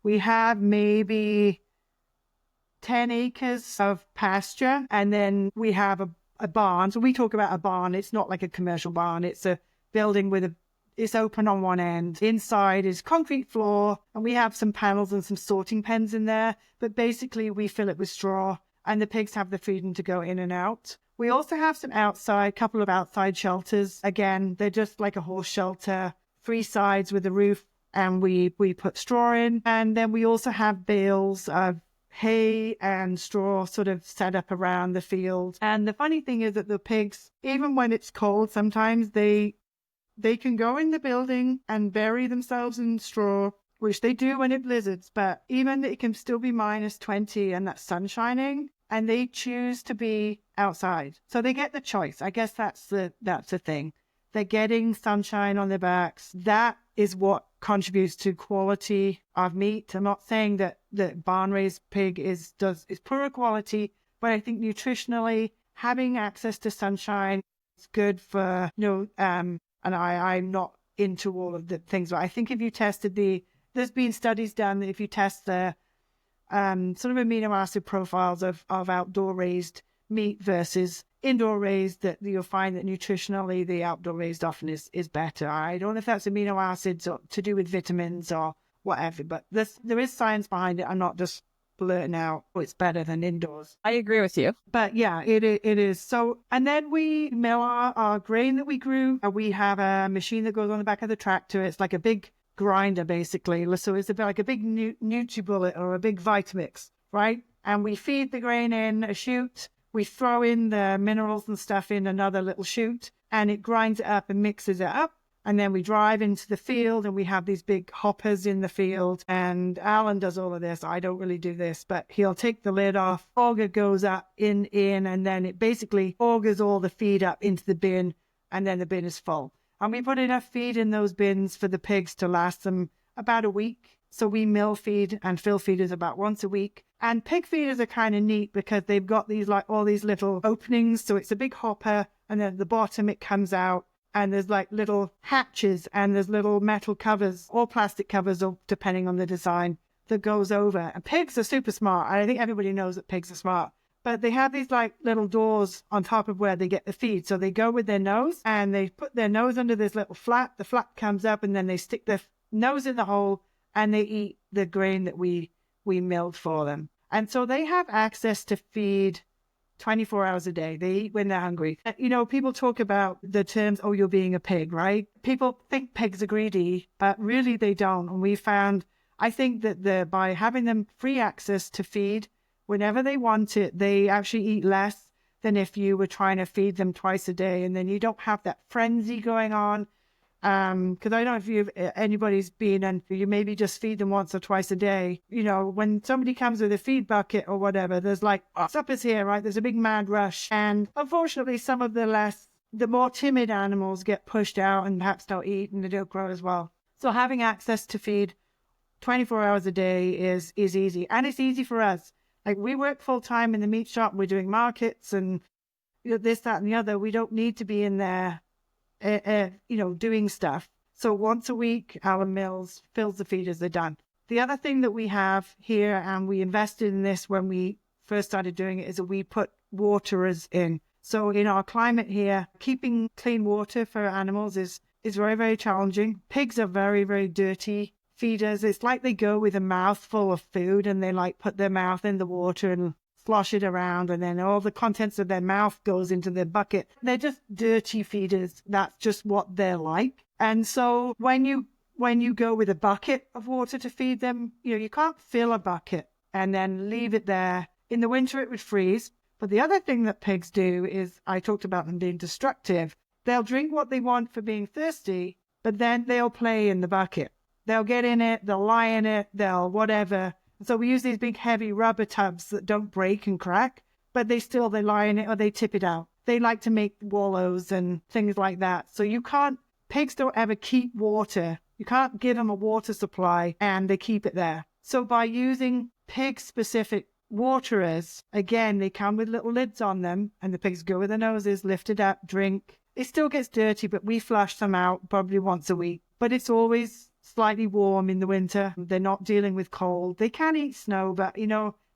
We have maybe 10 acres of pasture, and then we have a barn. So we talk about a barn. It's not like a commercial barn. It's a building with it's open on one end. Inside is concrete floor, and we have some panels and some sorting pens in there. But basically, we fill it with straw, and the pigs have the freedom to go in and out. We also have some couple of outside shelters. Again, they're just like a horse shelter, 3 sides with a roof, and we put straw in. And then we also have bales of hay and straw sort of set up around the field. And the funny thing is that the pigs, even when it's cold, sometimes they can go in the building and bury themselves in straw, which they do when it blizzards, but even it can still be -20 and that's sun shining, and they choose to be outside. So they get the choice. I guess that's the thing. They're getting sunshine on their backs. That is what contributes to quality of meat. I'm not saying that the barn-raised pig is poorer quality, but I think nutritionally having access to sunshine is good for, and I'm not into all of the things, but I think if you tested there's been studies done that if you test the sort of amino acid profiles of outdoor raised meat versus indoor raised, that you'll find that nutritionally the outdoor raised often is better. I don't know if that's amino acids or to do with vitamins or whatever, but there is science behind it. I'm not just blurting out, oh, it's better than indoors. I agree with you. But yeah, it is. So, and then we mill our grain that we grew. We have a machine that goes on the back of the tractor. It's like a big grinder, basically. So it's a bit like a big NutriBullet or a big Vitamix, right? And we feed the grain in a chute. We throw in the minerals and stuff in another little chute, and it grinds it up and mixes it up. And then we drive into the field, and we have these big hoppers in the field. And Alan does all of this. I don't really do this, but he'll take the lid off. Auger goes up in, and then it basically augers all the feed up into the bin, and then the bin is full. And we put enough feed in those bins for the pigs to last them about a week. So we mill feed and fill feeders about once a week. And pig feeders are kind of neat because they've got these like all these little openings. So it's a big hopper, and then at the bottom it comes out, and there's like little hatches, and there's little metal covers or plastic covers, or depending on the design, that goes over. And pigs are super smart. I think everybody knows that pigs are smart. But they have these like little doors on top of where they get the feed. So they go with their nose, and they put their nose under this little flap. The flap comes up, and then they stick their nose in the hole, and they eat the grain that we milled for them. And so they have access to feed 24 hours a day. They eat when they're hungry. People talk about the terms, oh, you're being a pig, right? People think pigs are greedy, but really they don't. And we found, I think that by having them free access to feed whenever they want it, they actually eat less than if you were trying to feed them twice a day. And then you don't have that frenzy going on. Because I don't know if anybody's been, and you maybe just feed them once or twice a day. When somebody comes with a feed bucket or whatever, there's like, supper's here, right? There's a big mad rush. And unfortunately, some of the more timid animals get pushed out and perhaps don't eat, and they don't grow as well. So having access to feed 24 hours a day is easy. And it's easy for us. Like, we work full time in the meat shop. We're doing markets and this, that, and the other. We don't need to be in there doing stuff. So once a week, Alan mills, fills the feeders, they're done. The other thing that we have here, and we invested in this when we first started doing it, is that we put waterers in. So in our climate here, keeping clean water for animals is very, very challenging. Pigs are very, very dirty feeders. It's like they go with a mouthful of food, and they like put their mouth in the water and slosh it around, and then all the contents of their mouth goes into their bucket. They're just dirty feeders. That's just what they're like. And so when you go with a bucket of water to feed them, you can't fill a bucket and then leave it there. In the winter it would freeze. But the other thing that pigs do is, I talked about them being destructive. They'll drink what they want for being thirsty, but then they'll play in the bucket. They'll get in it, they'll lie in it, they'll whatever. So we use these big heavy rubber tubs that don't break and crack, but they lie in it or they tip it out. They like to make wallows and things like that. So pigs don't ever keep water. You can't give them a water supply and they keep it there. So by using pig-specific waterers, again, they come with little lids on them, and the pigs go with their noses, lift it up, drink. It still gets dirty, but we flush them out probably once a week. But it's always slightly warm in the winter. They're not dealing with cold. They can eat snow, but,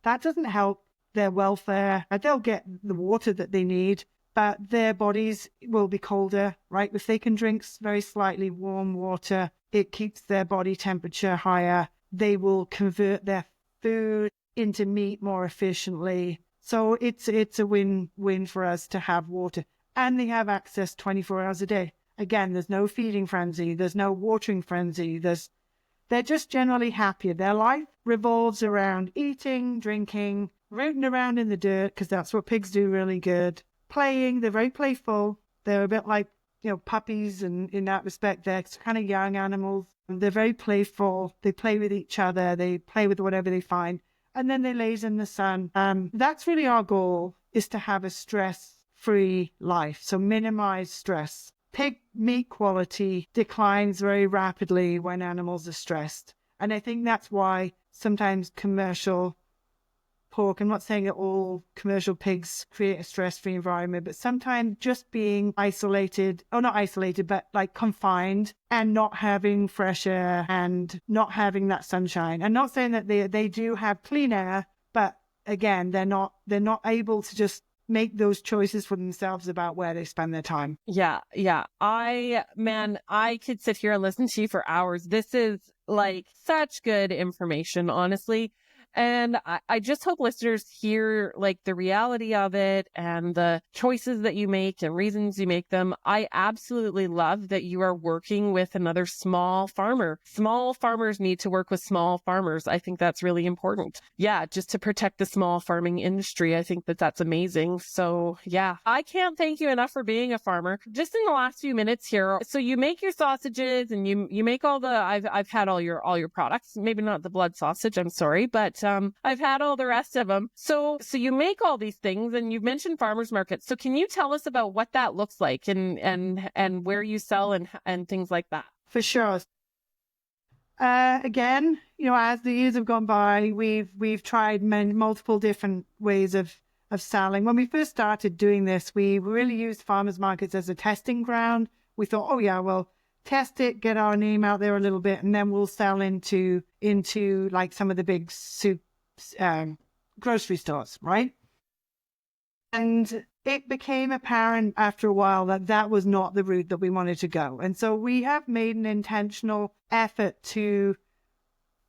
that doesn't help their welfare. They'll get the water that they need, but their bodies will be colder, right? If they can drink very slightly warm water, it keeps their body temperature higher. They will convert their food into meat more efficiently. So it's a win-win for us to have water. And they have access 24 hours a day. Again, there's no feeding frenzy. There's no watering frenzy. They're just generally happier. Their life revolves around eating, drinking, rooting around in the dirt, because that's what pigs do really good. Playing, they're very playful. They're a bit like, puppies, and in that respect, they're kind of young animals. They're very playful. They play with each other. They play with whatever they find. And then they laze in the sun. That's really our goal, is to have a stress-free life. So minimize stress. Pig meat quality declines very rapidly when animals are stressed. And I think that's why sometimes commercial pork, I'm not saying that all commercial pigs create a stress-free environment, but sometimes just being isolated, or not isolated, but like confined and not having fresh air and not having that sunshine. I'm not saying that they do have clean air, but again, they're not able to just make those choices for themselves about where they spend their time. Yeah. I could sit here and listen to you for hours. This is like such good information, honestly. And I just hope listeners hear like the reality of it and the choices that you make and reasons you make them. I absolutely love that you are working with another small farmer. Small farmers need to work with small farmers. I think that's really important. Yeah, just to protect the small farming industry. I think that's amazing. So yeah, I can't thank you enough for being a farmer. Just in the last few minutes here, so you make your sausages and you make all the, I've had all your products, maybe not the blood sausage, I'm sorry, but I've had all the rest of them. So you make all these things, and you've mentioned farmers markets. So can you tell us about what that looks like and where you sell and things like that? For sure. Again, as the years have gone by, we've tried multiple different ways of selling. When we first started doing this, we really used farmers markets as a testing ground. We thought, oh yeah, well, test it, get our name out there a little bit, and then we'll sell into like some of the big grocery stores, right? And it became apparent after a while that was not the route that we wanted to go. And so we have made an intentional effort to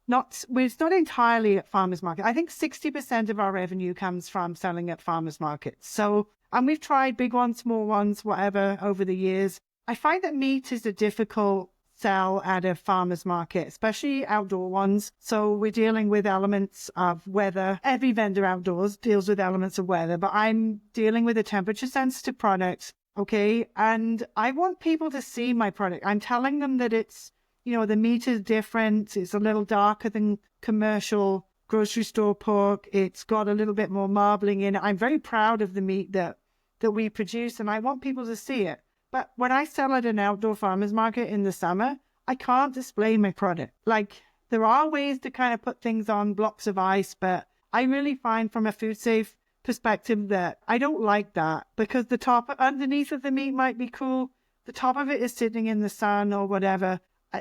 it's not entirely at farmers market. I think 60% of our revenue comes from selling at farmers markets. So, and we've tried big ones, small ones, whatever, over the years. I find that meat is a difficult sell at a farmer's market, especially outdoor ones. So we're dealing with elements of weather. Every vendor outdoors deals with elements of weather, but I'm dealing with a temperature sensitive product. Okay. And I want people to see my product. I'm telling them that it's, the meat is different. It's a little darker than commercial grocery store pork. It's got a little bit more marbling in it. I'm very proud of the meat that we produce, and I want people to see it. But when I sell at an outdoor farmer's market in the summer, I can't display my product. Like, there are ways to kind of put things on blocks of ice, but I really find from a food safe perspective that I don't like that, because the top underneath of the meat might be cool. The top of it is sitting in the sun or whatever.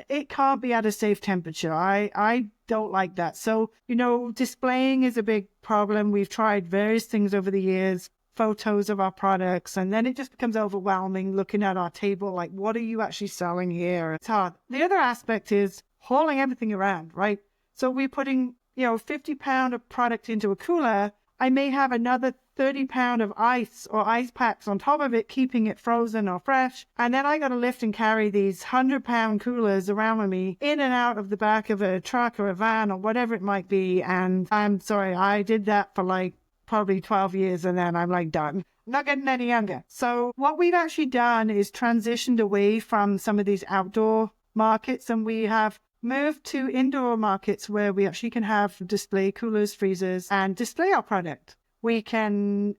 It can't be at a safe temperature. I don't like that. So, displaying is a big problem. We've tried various things over the years, photos of our products, and then it just becomes overwhelming looking at our table, like, what are you actually selling here? It's hard. The other aspect is hauling everything around, right? So we're putting, 50 pound of product into a cooler. I may have another 30 pound of ice or ice packs on top of it, keeping it frozen or fresh. And then I got to lift and carry these 100-pound coolers around with me in and out of the back of a truck or a van or whatever it might be. And I'm sorry, I did that for like probably 12 years, and then I'm like done. I'm not getting any younger. So what we've actually done is transitioned away from some of these outdoor markets, and we have moved to indoor markets where we actually can have display coolers, freezers, and display our product. We can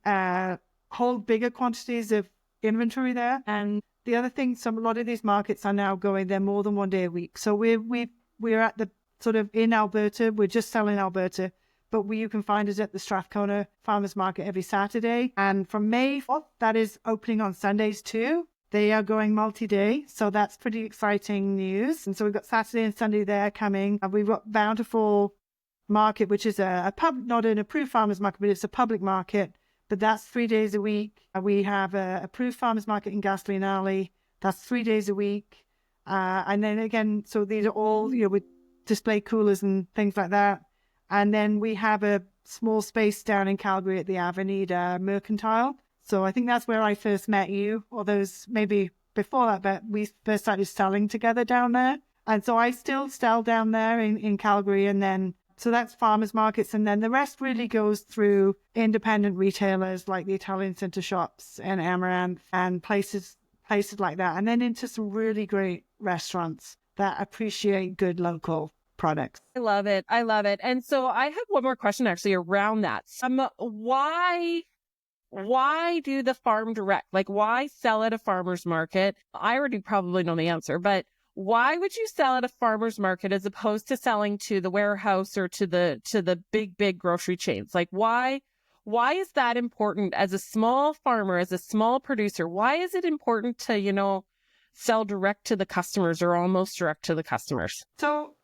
hold bigger quantities of inventory there. And the other thing, a lot of these markets are now they're more than one day a week. So we're at the sort of in Alberta. We're just selling Alberta. But you can find us at the Strathcona Farmers Market every Saturday. And from May 4th, that is opening on Sundays too. They are going multi-day, so that's pretty exciting news. And so we've got Saturday and Sunday there coming. And we've got Bountiful Market, which is a pub, not an approved farmers market, but it's a public market. But that's 3 days a week. We have a approved farmers market in Gasoline Alley. That's 3 days a week. And then again, so these are all, with display coolers and things like that. And then we have a small space down in Calgary at the Avenida Mercantile. So I think that's where I first met you, or those maybe before that, but we first started selling together down there. And so I still sell down there in Calgary. And then, so that's farmers markets. And then the rest really goes through independent retailers like the Italian Center Shops and Amaranth and places like that. And then into some really great restaurants that appreciate good local products. I love it. I love it. And so I have one more question actually around that. Why do the farm direct? Like, why sell at a farmer's market? I already probably know the answer, but why would you sell at a farmer's market as opposed to selling to the warehouse or to the big grocery chains? Like, why is that important as a small farmer, as a small producer? Why is it important to, sell direct to the customers or almost direct to the customers? So,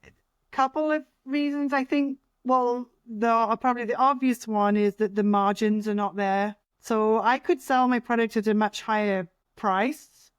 a couple of reasons, I think. Well, probably the obvious one is that the margins are not there. So I could sell my product at a much higher price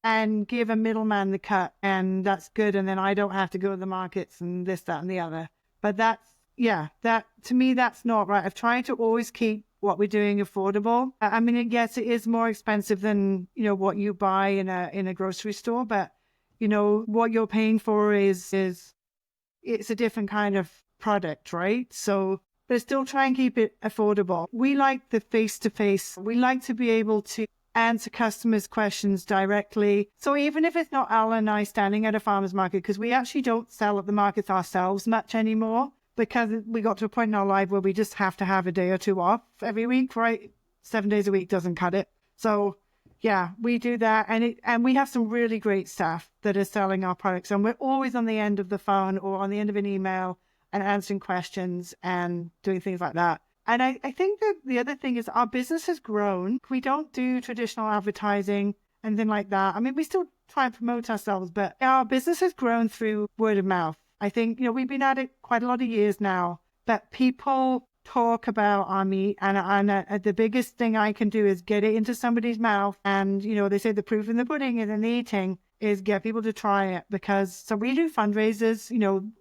and give a middleman the cut, and that's good. And then I don't have to go to the markets and this, that, and the other. But that to me, that's not right. I've tried to always keep what we're doing affordable. I mean, yes, it is more expensive than, what you buy in a grocery store, but, what you're paying for is it's a different kind of product, right? So, but still try and keep it affordable. We like the face-to-face. We like to be able to answer customers' questions directly. So even if it's not Alan and I standing at a farmer's market, because we actually don't sell at the markets ourselves much anymore, because we got to a point in our life where we just have to have a day or two off every week, right? 7 days a week doesn't cut it. So yeah, we do that. And we have some really great staff that are selling our products. And we're always on the end of the phone or on the end of an email and answering questions and doing things like that. And I think that the other thing is our business has grown. We don't do traditional advertising, anything like that. I mean, we still try and promote ourselves, but our business has grown through word of mouth. I think, we've been at it quite a lot of years now, but people talk about our meat, and the biggest thing I can do is get it into somebody's mouth. And, they say the proof in the pudding is in the eating, is get people to try it. So we do fundraisers.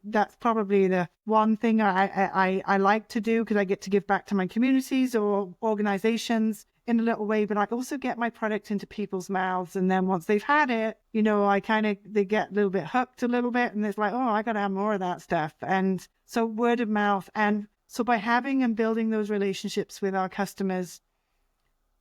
That's probably the one thing I like to do, because I get to give back to my communities or organizations in a little way, but I also get my product into people's mouths. And then once they've had it, they get a little bit hooked a little bit, and it's like, oh, I got to have more of that stuff. And so word of mouth. And so by having and building those relationships with our customers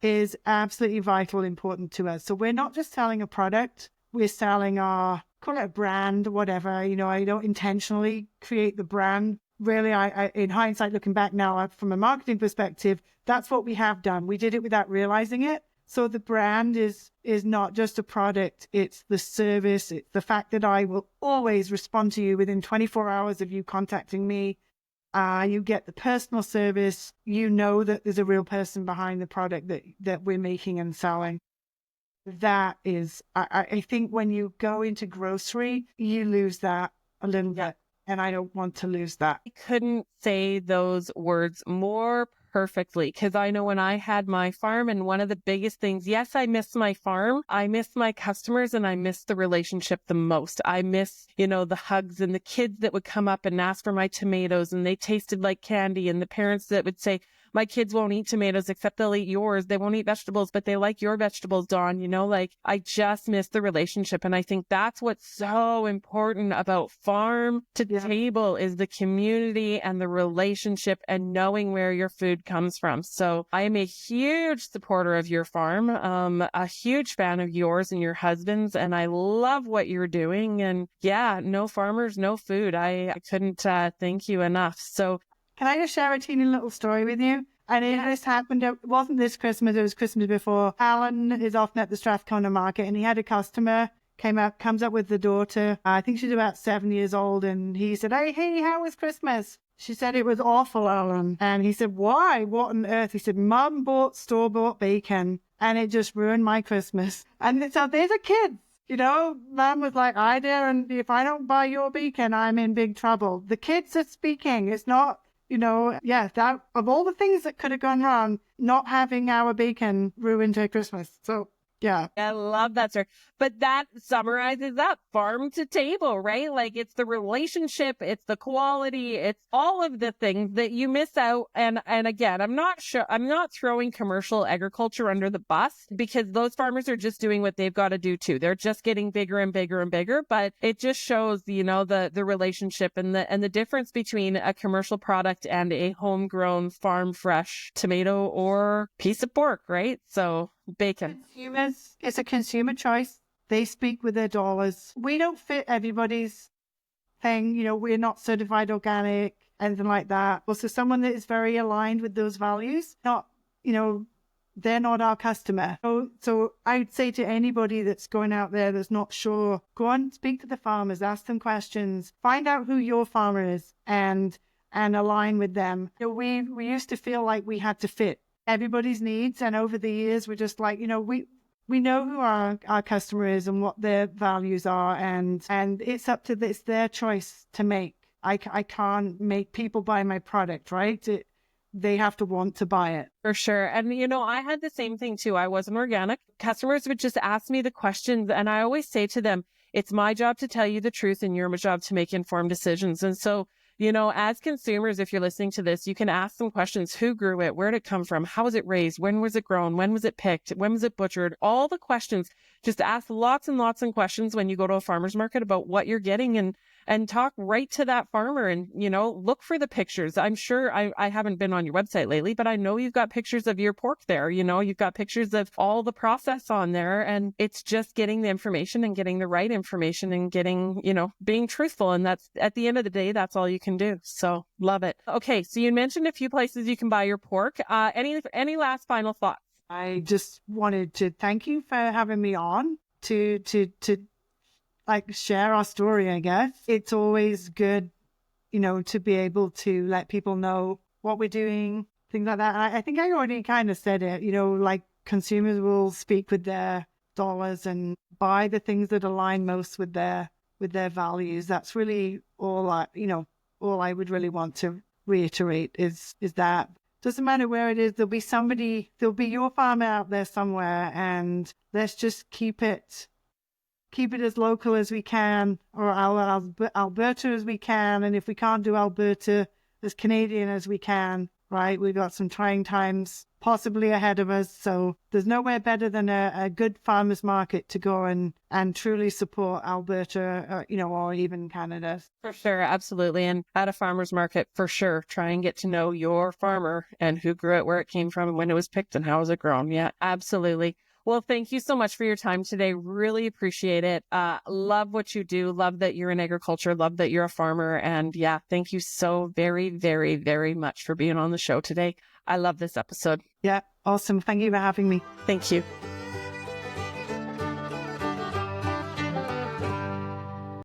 is absolutely vital, important to us. So we're not just selling a product, we're selling call it a brand, whatever. I don't intentionally create the brand. Really, I in hindsight, looking back now from a marketing perspective, that's what we have done. We did it without realizing it. So the brand is not just a product, it's the service. It's the fact that I will always respond to you within 24 hours of you contacting me. You get the personal service. That there's a real person behind the product that we're making and selling. That is, I think when you go into grocery, you lose that a little bit. And I don't want to lose that. I couldn't say those words more perfectly, because I know when I had my farm, and one of the biggest things, yes, I miss my farm, I miss my customers, and I miss the relationship the most. I miss, the hugs and the kids that would come up and ask for my tomatoes and they tasted like candy, and the parents that would say, my kids won't eat tomatoes except they'll eat yours. They won't eat vegetables, but they like your vegetables, Dawn. I just miss the relationship. And I think that's what's so important about farm to table is the community and the relationship and knowing where your food comes from. So I am a huge supporter of your farm, a huge fan of yours and your husband's, and I love what you're doing. And yeah, no farmers, no food. I couldn't thank you enough. So can I just share a teeny little story with you? And this happened, it wasn't this Christmas, it was Christmas before. Alan is often at the Strathcona market, and he had a customer comes up with the daughter. I think she's about 7 years old, and he said, hey, how was Christmas? She said, it was awful, Alan. And he said, why? What on earth? He said, Mum bought store-bought bacon. and it just ruined my Christmas. And so there's a kid, Mom was like, I dare, and if I don't buy your beacon, I'm in big trouble. The kids are speaking. It's not, that of all the things that could have gone wrong, not having our beacon ruined her Christmas. So yeah. I love that, sir. But that summarizes that farm to table, right? Like it's the relationship, it's the quality, it's all of the things that you miss out. And again, I'm not throwing commercial agriculture under the bus, because those farmers are just doing what they've got to do too. They're just getting bigger and bigger and bigger, but it just shows, the relationship and the difference between a commercial product and a homegrown farm fresh tomato or piece of pork, right? So bacon. Consumers, it's a consumer choice. They speak with their dollars. We don't fit everybody's thing. We're not certified organic, anything like that. Also, someone that is very aligned with those values, they're not our customer. So I'd say to anybody that's going out there that's not sure, go on, speak to the farmers, ask them questions, find out who your farmer is and align with them. We used to feel like we had to fit everybody's needs. And over the years, we're just like, we know who our customer is and what their values are. And it's it's their choice to make. I can't make people buy my product, right? They have to want to buy it. For sure. And, I had the same thing too. I wasn't organic. Customers would just ask me the questions. And I always say to them, it's my job to tell you the truth and your job to make informed decisions. And so, as consumers, if you're listening to this, you can ask them questions. Who grew it? Where did it come from? How was it raised? When was it grown? When was it picked? When was it butchered? All the questions. Just ask lots and lots of questions when you go to a farmer's market about what you're getting, and talk right to that farmer and, look for the pictures. I'm sure I haven't been on your website lately, but I know you've got pictures of your pork there. You've got pictures of all the process on there, and it's just getting the information and getting the right information and getting, being truthful. And that's at the end of the day, that's all you can do. So love it. Okay. So you mentioned a few places you can buy your pork. Any last final thoughts? I just wanted to thank you for having me on to share our story, I guess. It's always good, to be able to let people know what we're doing, things like that. I think I already kind of said it, consumers will speak with their dollars and buy the things that align most with their values. That's really all I would really want to reiterate is that doesn't matter where it is, there'll be your farmer out there somewhere, and let's just keep it as local as we can, or Alberta as we can. And if we can't do Alberta, as Canadian as we can, right? We've got some trying times possibly ahead of us. So there's nowhere better than a good farmers market to go and truly support Alberta, or even Canada. For sure. Absolutely. And at a farmer's market, for sure, try and get to know your farmer and who grew it, where it came from, and when it was picked, and how was it grown. Yeah, absolutely. Well, thank you so much for your time today. Really appreciate it. Love what you do. Love that you're in agriculture. Love that you're a farmer. And yeah, thank you so very, very, very much for being on the show today. I love this episode. Yeah, awesome. Thank you for having me. Thank you.